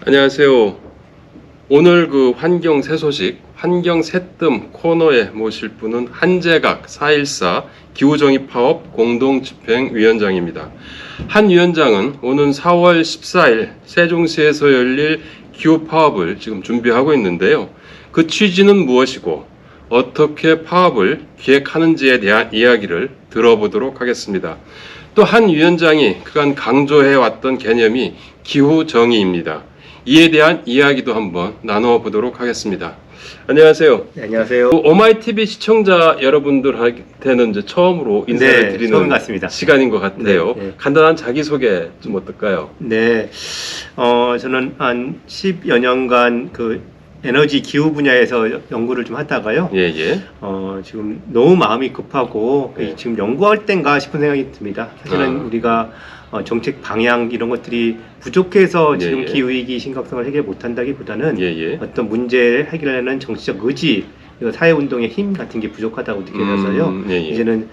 안녕하세요. 오늘 그 환경 새소식, 환경 새뜸 코너에 모실 분은 한재각 414 기후정의파업 공동집행위원장입니다. 한 위원장은 오는 4월 14일 세종시에서 열릴 기후파업을 지금 준비하고 있는데요. 그 취지는 무엇이고 어떻게 파업을 기획하는지에 대한 이야기를 들어보도록 하겠습니다. 또 한 위원장이 그간 강조해왔던 개념이 기후정의입니다. 이에 대한 이야기도 한번 나눠보도록 하겠습니다. 안녕하세요. 네, 안녕하세요. 오마이TV 시청자 여러분들한테는 이제 처음으로 인사를 네, 드리는 처음 같습니다. 시간인 것 같아요. 네, 네. 간단한 자기소개 좀 어떨까요? 네, 저는 한 10여 년간 그 에너지 기후 분야에서 연구를 좀 하다가요. 예. 지금 너무 마음이 급하고 네. 지금 연구할 땐가 싶은 생각이 듭니다. 사실은 우리가 정책 방향 이런 것들이 부족해서 지금 기후위기 심각성을 해결 못한다기보다는 어떤 문제 해결하는 정치적 의지, 그리고 사회운동의 힘 같은 게 부족하다고 느껴져서요. 이제는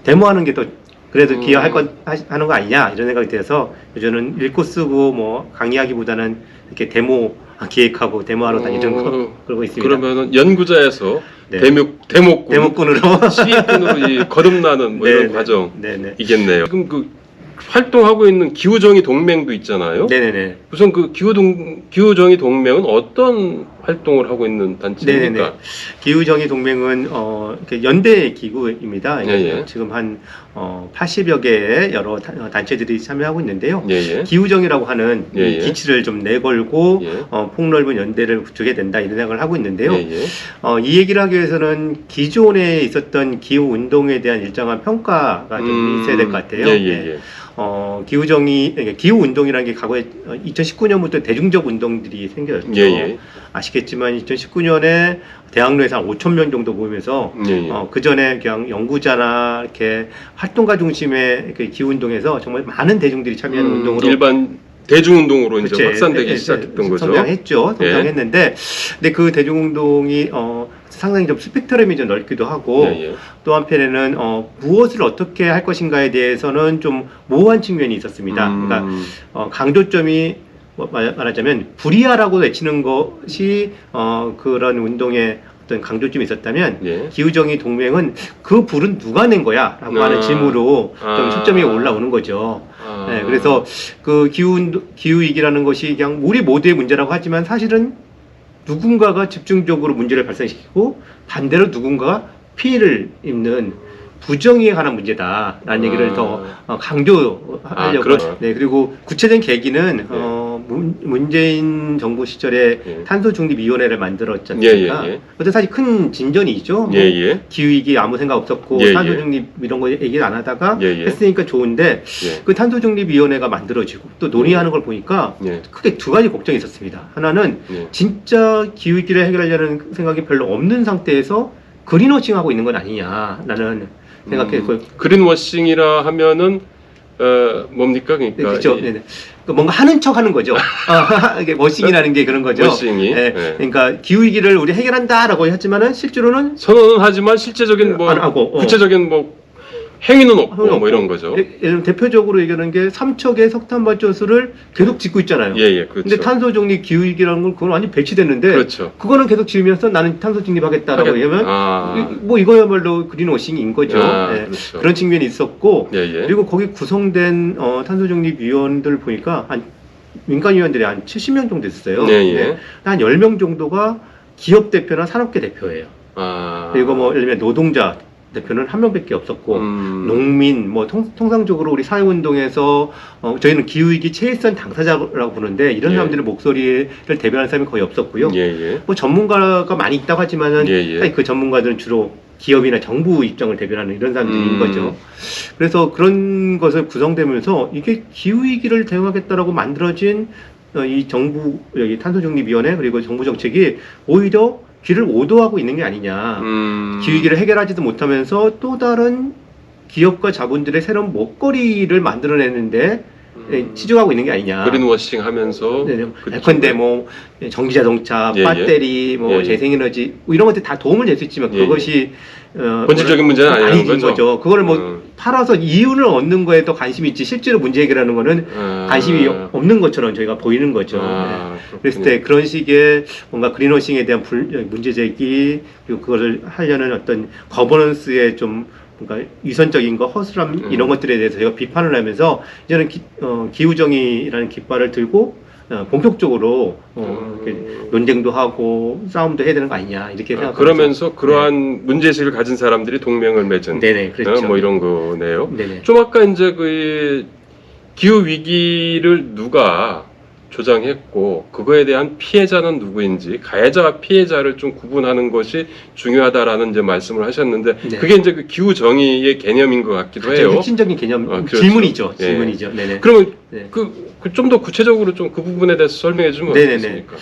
데모하는 게 더 그래도 기여할 하는 거 아니냐 이런 생각이 들어서 요즘은 읽고 쓰고 뭐 강의하기보다는 이렇게 데모 기획하고 데모하러 다니는 거 그러고 있습니다. 그러면은 연구자에서 네. 데모꾼으로 시위꾼으로 이 거듭나는 뭐 이런 과정이겠네요. 지금 그 활동하고 있는 기후정의 동맹도 있잖아요. 네네네. 우선 그 기후정의 동맹은 어떤 활동을 하고 있는 단체입니까? 네네네. 기후정의 동맹은 연대 기구입니다. 지금 한 80여 개의 여러 단체들이 참여하고 있는데요. 기후정의라고 하는 기치를 좀 내걸고 폭넓은 연대를 구축해야 된다 이런 생각을 하고 있는데요. 이 얘기를 하기 위해서는 기존에 있었던 기후 운동에 대한 일정한 평가가 좀 있어야 될 것 같아요. 기후 운동이라는 게 과거에 2019년부터 대중적 운동들이 생겼죠. 아시겠지만 2019년에 대학로에서 한 5천 명 정도 모이면서 그 전에 그냥 연구자나 이렇게 활동가 중심의 기후 운동에서 정말 많은 대중들이 참여하는 운동으로 일반 대중운동으로 이제 확산되기 시작했던 거죠. 성장했는데, 근데 그 대중운동이 상당히 좀 스펙트럼이 좀 넓기도 하고 또 한편에는 무엇을 어떻게 할 것인가에 대해서는 좀 모호한 측면이 있었습니다. 그러니까 강조점이 말하자면 불이하라고 외치는 것이 그런 운동의 어떤 강조점이 있었다면 기후정의 동맹은 그 불은 누가 낸 거야? 라고 하는 질문으로 좀 초점이 올라오는 거죠. 그래서 그 기후위기라는 것이 그냥 우리 모두의 문제라고 하지만 사실은 누군가가 집중적으로 문제를 발생시키고 반대로 누군가가 피해를 입는 부정의에 관한 문제다라는 얘기를 더 강조하려고 하죠. 그리고 구체적인 계기는 문재인 정부 시절에 탄소중립위원회를 만들었지 않습니까? 그것도 사실 큰 진전이죠. 기후위기 아무 생각 없었고 탄소중립 이런 거 얘기를 안 하다가 했으니까 좋은데 그 탄소중립위원회가 만들어지고 또 논의하는 걸 보니까 크게 두 가지 걱정이 있었습니다. 하나는 진짜 기후위기를 해결하려는 생각이 별로 없는 상태에서 그린워싱하고 있는 건 아니냐라는 생각했고요. 그린워싱이라 하면은 뭡니까? 그러니까 그렇죠. 뭔가 하는 척 하는 거죠. 이게 워싱이라는 게 그런 거죠. 워싱이. 그러니까 기후위기를 우리 해결한다라고 했지만은 실제로는 선언은 하지만 실제적인 뭐 안 하고, 구체적인 뭐 행위는 없고 뭐 이런 거죠. 대표적으로 얘기하는 게 3척의 석탄 발전소를 계속 짓고 있잖아요. 그렇죠. 근데 탄소 중립 기후위기라는 건 그건 완전 배치됐는데 그거는 계속 지으면서 나는 탄소 중립하겠다라고 얘기하면 뭐 이거야말로 그린워싱인 거죠. 그렇죠. 그런 측면이 있었고 그리고 거기 구성된 탄소 중립 위원들 보니까 한 민간 위원들이 한 70명 정도 있었어요. 한 10명 정도가 기업 대표나 산업계 대표예요. 그리고 뭐 예를 들면 노동자 대표는 한 명밖에 없었고 농민 뭐 통상적으로 우리 사회운동에서 저희는 기후위기 최일선 당사자라고 부르는데 이런 사람들의 목소리를 대변하는 사람이 거의 없었고요. 뭐 전문가가 많이 있다고 하지만은 그 전문가들은 주로 기업이나 정부 입장을 대변하는 이런 사람들인 거죠. 그래서 그런 것을 구성되면서 이게 기후위기를 대응하겠다라고 만들어진 이 정부 여기 탄소중립위원회 그리고 정부 정책이 오히려 귀를 오도하고 있는 게 아니냐. 기후위기를 해결하지도 못하면서 또 다른 기업과 자본들의 새로운 먹거리를 만들어내는데 치중하고 있는 게 아니냐. 그린워싱 하면서. 예컨대 뭐 전기자동차, 배터리, 뭐 재생에너지 뭐 이런 것들 다 도움을 낼 수 있지만 그것이 본질적인 문제는 아니라는 거죠. 그거를 뭐 팔아서 이윤을 얻는 거에 더 관심이 있지 실제로 문제 해결하는 거는 관심이 없는 것처럼 저희가 보이는 거죠. 그랬을 때 그런 식의 뭔가 그린워싱에 대한 문제 제기 그리고 그거를 하려는 어떤 거버넌스의 좀 뭔가 위선적인 거, 허술함 이런 것들에 대해서 제가 비판을 하면서 이제는 기후정의라는 깃발을 들고 본격적으로 이렇게 논쟁도 하고 싸움도 해야 되는 거 아니냐 이렇게 생각합니다. 그러면서 그러한 문제의식을 가진 사람들이 동맹을 맺은 네네 그렇죠. 뭐 이런 거네요. 네네. 좀 아까 이제 그 기후 위기를 누가 조장했고 그거에 대한 피해자는 누구인지 가해자와 피해자를 좀 구분하는 것이 중요하다라는 이제 말씀을 하셨는데 네. 그게 이제 그 기후 정의의 개념인 것 같기도 해요. 핵심적인 개념 그렇죠. 질문이죠. 네. 질문이죠. 네네. 그러면 네. 좀 더 구체적으로 좀 그 부분에 대해서 설명해 주면 어떻겠습니까?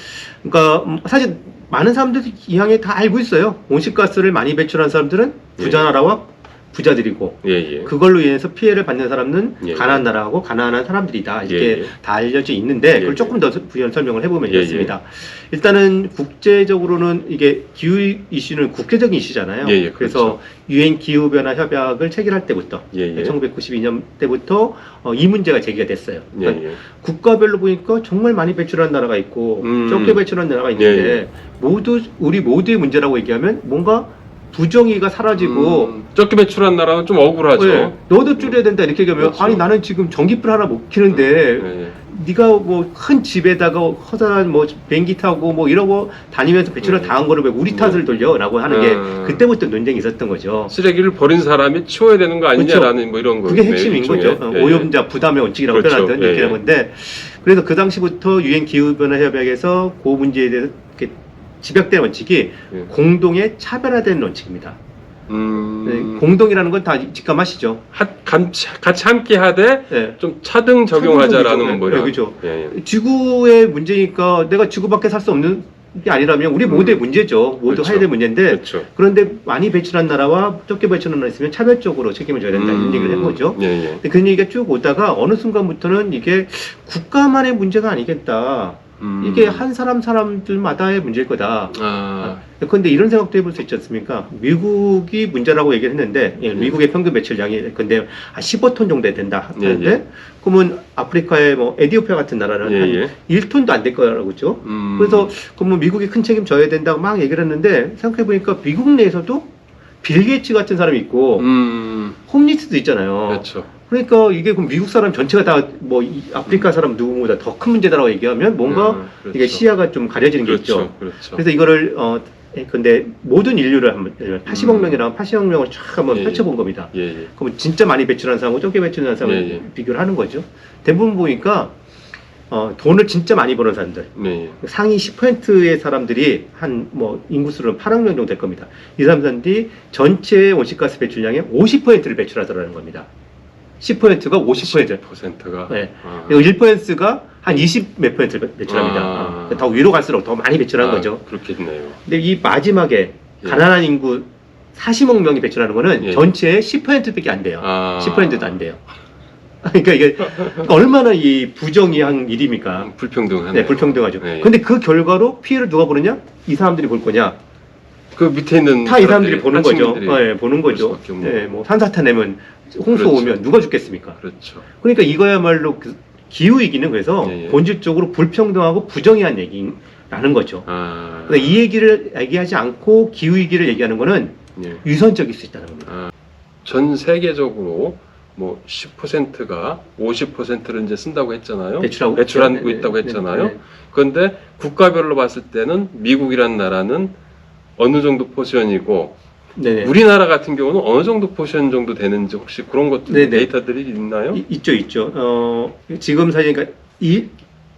그러니까 사실 많은 사람들이 이왕에 다 알고 있어요. 온실가스를 많이 배출한 사람들은 부자 나라와 부자들이고 그걸로 인해서 피해를 받는 사람은 가난한 나라하고 가난한 사람들이다 이렇게 다 알려져 있는데 그걸 조금 더 부연 설명을 해보면 이렇습니다. 일단은 국제적으로는 이게 기후 이슈는 국제적인 이슈잖아요. 그래서 유엔 기후변화 협약을 체결할 때부터 1992년 때부터 이 문제가 제기가 됐어요. 그러니까 국가별로 보니까 정말 많이 배출한 나라가 있고 적게 배출한 나라가 있는데 우리 모두의 문제라고 얘기하면 뭔가 부정의가 사라지고 적게 배출한 나라는 좀 억울하죠. 네, 너도 줄여야 된다 이렇게 얘기하면 그렇죠. 아니 나는 지금 전기불 하나 못 켜는데 네가 뭐 큰 집에다가 커다란 뭐 비행기 타고 뭐 이러고 다니면서 배출을 당한 거를 왜 우리 탓을 돌려라고 하는 게 그때부터 논쟁이 있었던 거죠. 쓰레기를 버린 사람이 치워야 되는 거 아니냐라는 그렇죠. 뭐 이런 거. 그게 핵심인 거죠. 오염자 부담의 원칙이라고 그렇죠. 표현하던 얘기를 건데 그래서 그 당시부터 유엔 기후변화 협약에서 그 문제에 대해서 이렇게 집약된 원칙이 공동의 차별화된 원칙입니다. 공동이라는 건 다 직감하시죠. 같이 함께 하되 좀 차등 적용하자라는 뭐 이런. 그렇죠. 지구의 문제니까 내가 지구밖에 살 수 없는 게 아니라면 우리 모두의 문제죠. 모두 그렇죠. 해야 될 문제인데 그렇죠. 그런데 많이 배출한 나라와 적게 배출한 나라 있으면 차별적으로 책임을 져야 된다 이런 얘기를 한 거죠. 근데 그런 얘기가 쭉 오다가 어느 순간부터는 이게 국가만의 문제가 아니겠다. 이게 한 사람들마다의 문제일 거다. 그런데 이런 생각도 해볼 수 있지 않습니까? 미국이 문제라고 얘기를 했는데 미국의 평균 배출량이 근데 15톤 정도 된다 하는데 그러면 아프리카의 뭐 에티오피아 같은 나라는 한 1톤도 안 될 거라고 그죠? 그래서 그러면 미국이 큰 책임 져야 된다고 막 얘기를 했는데 생각해 보니까 미국 내에서도 빌 게이츠 같은 사람이 있고 홈리스도 있잖아요. 그렇죠. 그러니까 이게 그럼 미국 사람 전체가 다 뭐 아프리카 사람 누구보다 더 큰 문제다라고 얘기하면 뭔가 그렇죠. 이게 시야가 좀 가려지는 게 있죠. 그렇죠. 그래서 이거를 근데 모든 인류를 한번 80억 명이랑 80억 명을 쫙 한번 펼쳐본 겁니다. 그러면 진짜 많이 배출한 사람하고 적게 배출한 사람을 비교를 하는 거죠. 대부분 보니까 돈을 진짜 많이 버는 사람들 상위 10%의 사람들이 한 뭐 인구수로는 8억 명 정도 될 겁니다. 이 사람들이 전체 온실가스 배출량의 50%를 배출하더라는 겁니다. 10%가 50%가 그리고 1%가 한 20 몇 %를 배출합니다. 더 위로 갈수록 더 많이 배출한 거죠. 그렇겠네요. 근데 이 마지막에 가난한 인구 40억 명이 배출하는 거는 전체의 10%밖에 안 돼요. 10%도 안 돼요. 그러니까 이게 얼마나 이 부정의한 일입니까? 불평등하네. 네, 불평등하죠. 근데 그 결과로 피해를 누가 보느냐? 이 사람들이 볼 거냐? 그 밑에 있는 다 이 사람들이 보는 거죠. 보는 거죠. 뭐 산사태 내면 홍수 오면 누가 죽겠습니까? 그렇죠. 그러니까 이거야말로 기후 위기는 그래서 본질적으로 불평등하고 부정의한 얘기라는 거죠. 그러니까 이 얘기를 얘기하지 않고 기후 위기를 얘기하는 거는 유선적일 수 있다는 겁니다. 전 세계적으로 뭐 10%가 50%를 이제 쓴다고 했잖아요. 배출하고 있다고 했잖아요. 그런데 국가별로 봤을 때는 미국이라는 나라는 어느 정도 포션이고 우리나라 같은 경우는 어느 정도 포션 정도 되는지 혹시 그런 것들 데이터들이 있나요? 있죠. 지금 사실 그러니까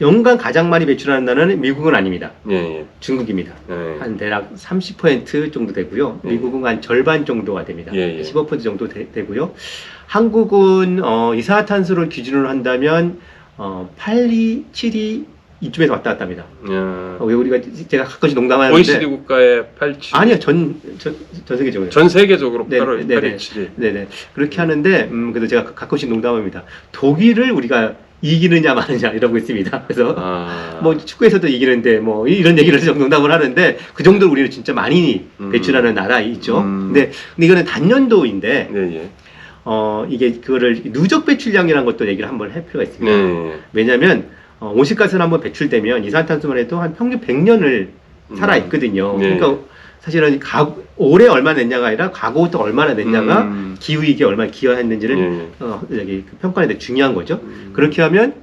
연간 가장 많이 배출하는 나라는 미국은 아닙니다. 중국입니다. 한 대략 30% 정도 되고요. 미국은 한 절반 정도가 됩니다. 15% 정도 되고요. 한국은 이산화탄소를 기준으로 한다면 8, 2, 7, 2 이쯤에서 왔다 갔다 합니다. 왜 우리가 제가 가끔씩 농담하는데 OECD 국가의 8, 7 아니요. 전 세계적으로 전 세계적으로 8월 8, 7 네네 그렇게 하는데 그래서 제가 가끔씩 농담합니다. 독일을 우리가 이기느냐 마느냐 이러고 있습니다. 그래서 뭐 축구에서도 이기는데 뭐 이런 얘기를 농담을 하는데 그 정도로 우리는 진짜 많이 배출하는 나라 있죠. 근데 이거는 단년도인데 이게 그거를 누적 배출량이라는 것도 얘기를 한번 할 필요가 있습니다. 왜냐하면 온실가스는 한번 배출되면 이산화탄소만 해도 한 평균 100년을 살아 있거든요. 그러니까 사실은 올해 얼마 냈냐가 아니라 과거부터 얼마나 냈냐가 기후위기에 얼마나 기여했는지를 여기 평가하는 데 중요한 거죠. 그렇게 하면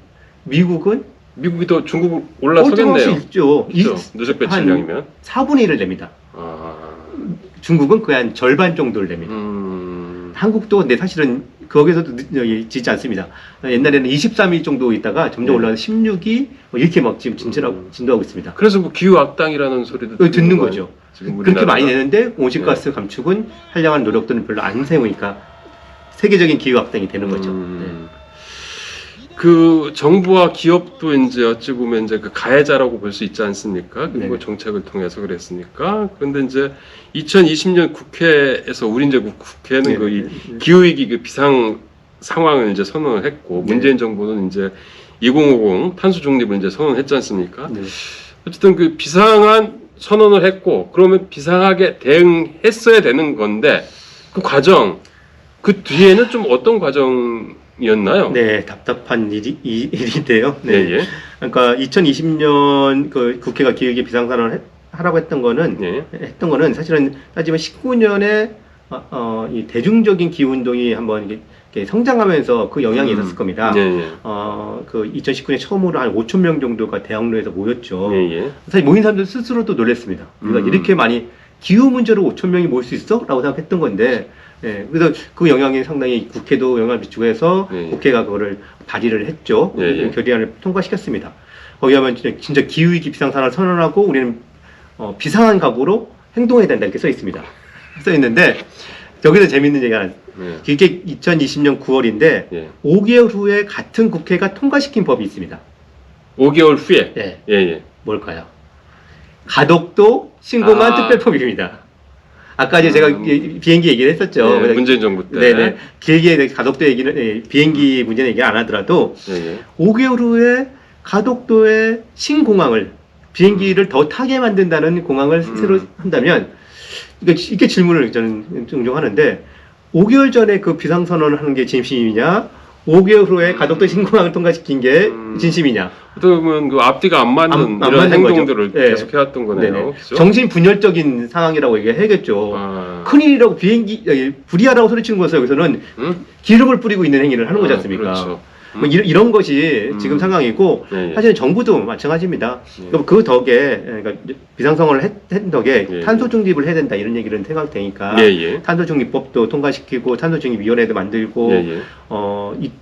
미국이 더 중국 올라서겠네요. 수 있죠. 누적 배출량이면 4분의 1을 냅니다. 중국은 거의 한 절반 정도를 냅니다. 한국도 근데 사실은 거기서도 짓지 않습니다. 옛날에는 23위 정도 있다가 점점 올라가서 16위 이렇게 막 지금 진도하고 있습니다. 그래서 뭐 기후 악당이라는 소리도 듣는 거죠. 그렇게 많이 내는데 온실가스 감축은 한량한 노력들은 별로 안 세우니까 세계적인 기후 악당이 되는 거죠. 그 정부와 기업도 이제 어찌 보면 이제 그 가해자라고 볼 수 있지 않습니까? 그리고 정책을 통해서 그랬으니까. 그런데 이제 2020년 국회에서 우리 이제 국회는 그 이 기후위기 그 비상 상황을 이제 선언을 했고 문재인 정부는 이제 2050 탄소 중립을 이제 선언했지 않습니까? 어쨌든 그 비상한 선언을 했고 그러면 비상하게 대응했어야 되는 건데 그 과정 그 뒤에는 좀 어떤 과정이었나요? 네, 답답한 일인데요. 네. 그러니까 2020년 그 국회가 기후위기 비상선언을 하라고 했던 거는 사실은 따지면 19년에 이 대중적인 기후 운동이 한번 이렇게 성장하면서 그 영향이 있었을 겁니다. 그 2019년 처음으로 한 5천 명 정도가 대학로에서 모였죠. 사실 모인 사람들 스스로도 놀랐습니다. 우리가 이렇게 많이 기후 문제로 5천 명이 모일 수 있어? 라고 생각했던 건데, 그래서 그 영향이 상당히 국회도 영향을 미치고 해서 국회가 그거를 발의를 했죠. 결의안을 통과시켰습니다. 거기 하면 진짜 기후위기 비상선언을 선언하고 우리는 비상한 각오로 행동해야 된다 이렇게 써 있습니다. 써 있는데 여기서 재밌는 얘기가 이게 2020년 9월인데 5개월 후에 같은 국회가 통과시킨 법이 있습니다. 5개월 후에? 뭘까요? 가덕도 신공항 특별법입니다. 아까 이제 제가 비행기 얘기를 했었죠. 문재인 정부 때. 네네. 길게 가덕도 얘기는 비행기 문제는 얘기 안 하더라도 5개월 후에 가덕도의 신공항을 비행기를 더 타게 만든다는 공항을 새로 한다면 이렇게 질문을 저는 종종 하는데 5개월 전에 그 비상선언을 하는 게 진심이냐 5개월 후에 가덕도 신공항을 통과시킨 게 진심이냐 그러면 그 앞뒤가 안 맞는 이런 행동들을 계속 해왔던 거네요. 그렇죠? 정신분열적인 상황이라고 얘기해야겠죠. 큰일이라고 비행기 불이하라고 소리치는 것은 여기서는 기름을 뿌리고 있는 행위를 하는 거지 않습니까? 그렇죠. 뭐 이런 것이 지금 상황이고 사실 정부도 마찬가지입니다. 그 덕에 그러니까 비상선언을 했던 덕에 탄소 중립을 해야 된다 이런 얘기는 생각되니까 탄소 중립법도 통과시키고 탄소 중립위원회도 만들고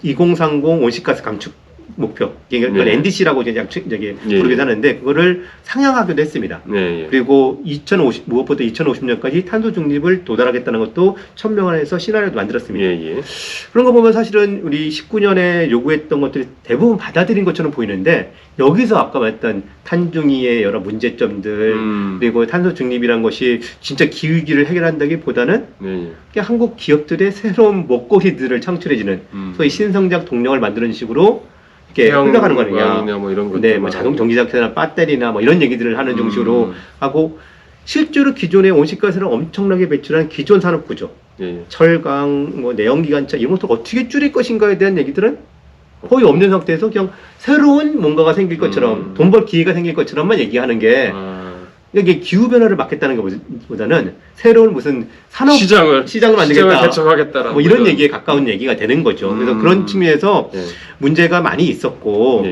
2030 온실가스 감축 목표 이걸 NDC라고 부르기도 하는데 그거를 상향하기도 했습니다. 그리고 무엇보다 2050년까지 탄소 중립을 도달하겠다는 것도 천명안에서 시나리오도 만들었습니다. 그런 거 보면 사실은 우리 19년에 요구했던 것들이 대부분 받아들인 것처럼 보이는데 여기서 아까 말했던 탄중위의 여러 문제점들 그리고 탄소 중립이라는 것이 진짜 기후위기를 해결한다기보다는 한국 기업들의 새로운 먹거리들을 창출해주는 소위 신성장 동력을 만드는 식으로 이렇게 흘러가는 거냐, 뭐 이런 것, 뭐 자동 전기장치나 배터리나 뭐 이런 얘기들을 하는 정식으로 하고 실제로 기존의 온실가스를 엄청나게 배출한 기존 산업 구조, 철강, 뭐 내연기관차 이런 것들 어떻게 줄일 것인가에 대한 얘기들은 거의 없는 상태에서 그냥 새로운 뭔가가 생길 것처럼 돈 벌 기회가 생길 것처럼만 얘기하는 게. 이게 기후변화를 막겠다는 것보다는 새로운 무슨 산업 시장을 만들겠다, 개척하겠다라고 뭐 이런 얘기에 가까운 얘기가 되는 거죠. 그래서 그런 측면에서 문제가 많이 있었고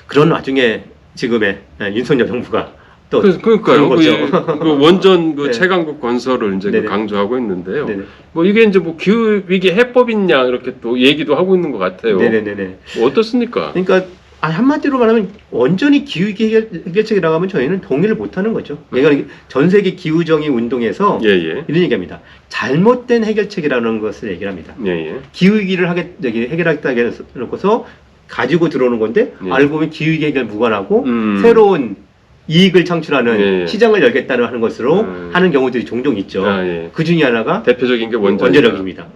그런 와중에 지금의 윤석열 정부가 또 그러니까요. 그 원전 그 최강국 건설을 이제 강조하고 있는데요. 뭐 이게 이제 뭐 기후 위기 해법이냐 이렇게 또 얘기도 하고 있는 것 같아요. 뭐 어떻습니까? 그러니까 한마디로 말하면 완전히 기후위기 해결책이라고 하면 저희는 동의를 못하는 거죠. 얘가 전 세계 기후정의 운동에서 이런 얘기합니다. 잘못된 해결책이라는 것을 얘기를 합니다. 기후위기를 해결하겠다 해놓고서 가지고 들어오는 건데 알고 보면 기후위기 해결 무관하고 새로운 이익을 창출하는 시장을 열겠다는 하는 것으로 하는 경우들이 종종 있죠. 그 중에 하나가 대표적인 게 원자력입니다.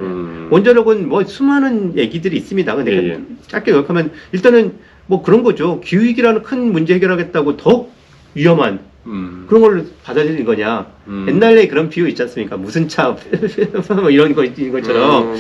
원자력은 뭐 수많은 얘기들이 있습니다. 근데 짧게 요약하면 일단은 뭐 그런 거죠. 기후위기라는 큰 문제 해결하겠다고 더 위험한 그런 걸 받아들이는 거냐. 옛날에 그런 비유 있지 않습니까? 무슨 차, 뭐 이런 것처럼.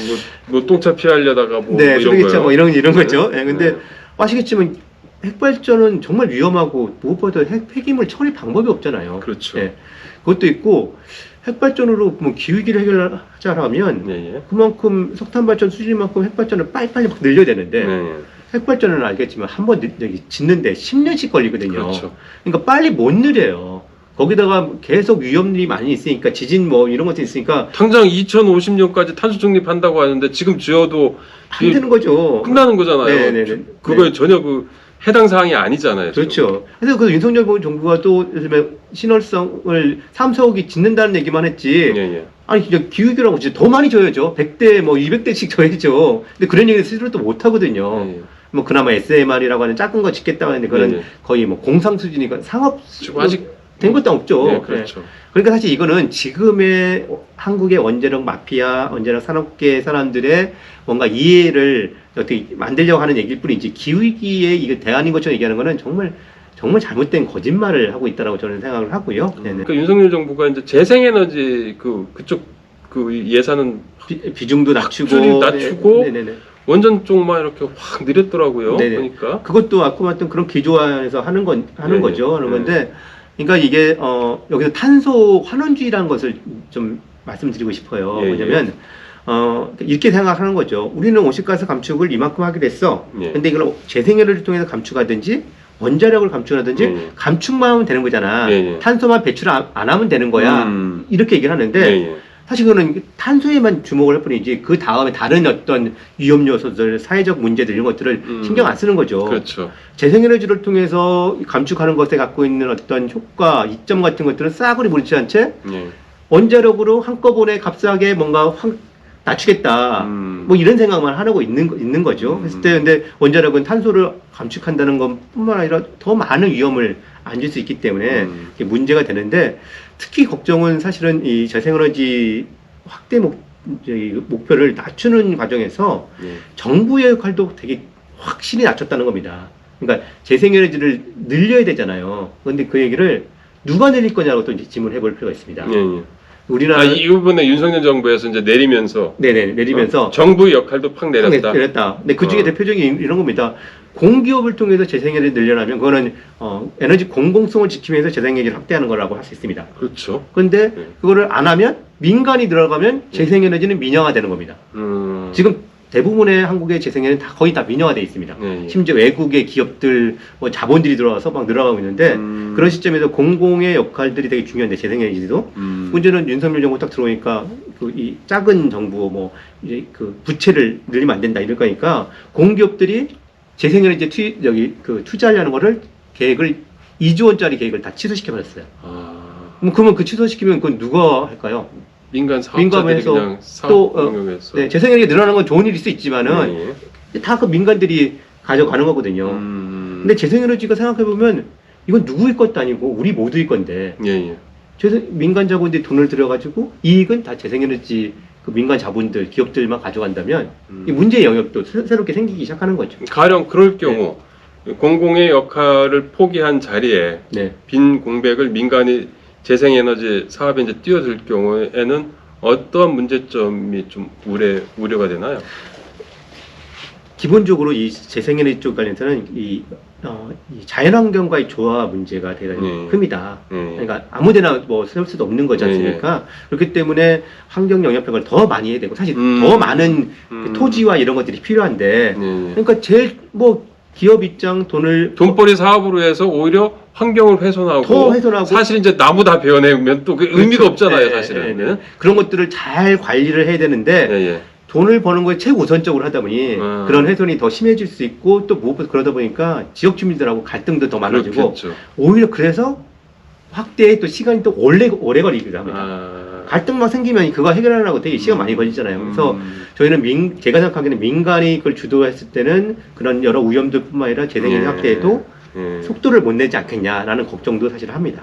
뭐 똥차 피하려다가 뭐, 네, 뭐 이런 쓰레기차 거요. 뭐 이런 거죠. 네, 근데 아시겠지만 핵발전은 정말 위험하고 무엇보다 폐기물 처리 방법이 없잖아요. 그렇죠. 네, 그것도 있고 핵발전으로 뭐 기후위기를 해결하자면 예. 그만큼 석탄발전 수준만큼 핵발전을 빨리빨리 막 늘려야 되는데 예. 핵발전은 알겠지만 한 번 짓는데 10년씩 걸리거든요. 그렇죠. 그러니까 빨리 못 늘려요. 거기다가 계속 위험이 많이 있으니까 지진 뭐 이런 것도 있으니까 당장 2050년까지 탄소 중립한다고 하는데 지금 지어도 안 되는 거죠. 끝나는 거잖아요. 네네네. 그거에 전혀 그 해당 사항이 아니잖아요. 그렇죠. 그래서 그 윤석열 정부가 또 요즘에 신월성을 3, 4억이 짓는다는 얘기만 했지. 예. 아니 진짜 기후위기라고 진짜 더 많이 줘야죠. 100대 뭐 200대씩 줘야죠. 근데 그런 얘기를 스스로 또 못 하거든요. 예. 뭐 그나마 SMR이라고 하는 작은 거 짓겠다고 하는데 그건 예. 거의 뭐 공상 수준이니까 상업 아직 된 것도 없죠. 네, 그렇죠. 그러니까 사실 이거는 지금의 한국의 원자력 마피아, 원자력 산업계 사람들의 뭔가 이해를 어떻게 만들려고 하는 얘기일 뿐이지 기후위기에 이거 대안인 것처럼 얘기하는 거는 정말 잘못된 거짓말을 하고 있다라고 저는 생각을 하고요. 그러니까 윤석열 정부가 이제 재생에너지 그쪽 그 예산은 비중도 낮추고 네네네. 원전 쪽만 이렇게 확 늘렸더라고요. 네네. 그러니까 그것도 아까 말했던 그런 기조안에서 하는 거죠. 하는 건데, 그러니까 이게 여기서 탄소 환원주의라는 것을 좀 말씀드리고 싶어요. 뭐냐면 이렇게 생각하는 거죠. 우리는 온실가스 감축을 이만큼 하게 됐어. 근데 이걸 재생에너지를 통해서 감축하든지 원자력을 감축하든지 감축만 하면 되는 거잖아. 탄소만 배출 안 하면 되는 거야. 이렇게 얘기를 하는데 사실 그거는 탄소에만 주목을 할 뿐이지 그 다음에 다른 어떤 위험 요소들, 사회적 문제들 이런 것들을 신경 안 쓰는 거죠. 그렇죠. 재생에너지를 통해서 감축하는 것에 갖고 있는 어떤 효과, 이점 같은 것들은 싸그리 물지 않 채 원자력으로 한꺼번에 값싸게 뭔가 확 낮추겠다. 뭐 이런 생각만 하고 있는 거죠. 그랬을 때 근데 원자력은 탄소를 감축한다는 것뿐만 아니라 더 많은 위험을 안길 수 있기 때문에 이게 문제가 되는데 특히 걱정은 사실은 이 재생에너지 확대 목표를 낮추는 과정에서 정부의 역할도 되게 확실히 낮췄다는 겁니다. 그러니까 재생에너지를 늘려야 되잖아요. 그런데 그 얘기를 누가 늘릴 거냐고 또 이제 질문을 해볼 필요가 있습니다. 우리나라 이 부분에 윤석열 정부에서 이제 내리면서 정부의 역할도 팍 내렸다. 근데 그 중에 대표적인 이런 겁니다. 공기업을 통해서 재생에너지를 늘려나면 그거는 에너지 공공성을 지키면서 재생에너지를 확대하는 거라고 할 수 있습니다. 그렇죠. 그런데 그거를 안 하면 민간이 들어가면 재생에너지는 민영화되는 겁니다. 지금 대부분의 한국의 재생에너지는 거의 다 민영화되어 있습니다. 심지어 외국의 기업들, 뭐 자본들이 들어와서 막 늘어가고 있는데 그런 시점에서 공공의 역할들이 되게 중요한데 재생에너지도 문제는 윤석열 정부 딱 들어오니까 이 작은 정부 뭐 이제 그 부채를 늘리면 안 된다 이럴 거니까 공기업들이 재생에너지 투자하려는 거를 계획을 2조 원짜리 계획을 다 취소시켜 버렸어요. 그러면 그 취소시키면 그건 누가 할까요? 민간 사업자들이 그냥 또 재생에너지 늘어나는 건 좋은 일일 수 있지만은 다 그 민간들이 가져가는 거거든요. 근데 재생에너지가 생각해 보면 이건 누구의 것도 아니고 우리 모두의 건데 민간 자본들이 돈을 들여가지고 이익은 다 재생에너지 그 민간 자본들, 기업들만 가져간다면 이 문제의 영역도 새롭게 생기기 시작하는 거죠. 가령 그럴 경우 공공의 역할을 포기한 자리에 빈 공백을 민간이 재생에너지 사업에 이제 뛰어들 경우에는 어떠한 문제점이 좀 우려가 되나요? 기본적으로 이 재생에너지 쪽 관련해서는 이 자연환경과의 조화 문제가 대단히 큽니다. 그러니까 아무데나 뭐 세울 수도 없는 거지 않습니까? 그렇기 때문에 환경 영향평가를 더 많이 해야 되고 사실 더 많은 그 토지와 이런 것들이 필요한데 그러니까 제일 뭐 기업 입장 돈벌이 사업으로 해서 오히려 환경을 훼손하고 사실 이제 나무 다 베어내면 또 그 의미가 없잖아요, 사실은. 그런 것들을 잘 관리를 해야 되는데 돈을 버는 거에 최우선적으로 하다 보니 그런 훼손이 더 심해질 수 있고 또 무엇보다 그러다 보니까 지역 주민들하고 갈등도 더 많아지고 그렇겠죠. 오히려 그래서 확대에 또 시간이 또 오래 걸리기도 합니다. 갈등만 생기면 그거 해결하려고 되게 시간 많이 걸리잖아요. 그래서 저희는 제가 생각하기에는 민간이 그걸 주도했을 때는 그런 여러 위험들뿐만 아니라 재생에너지 확대에도 속도를 못 내지 않겠냐라는 걱정도 사실 합니다.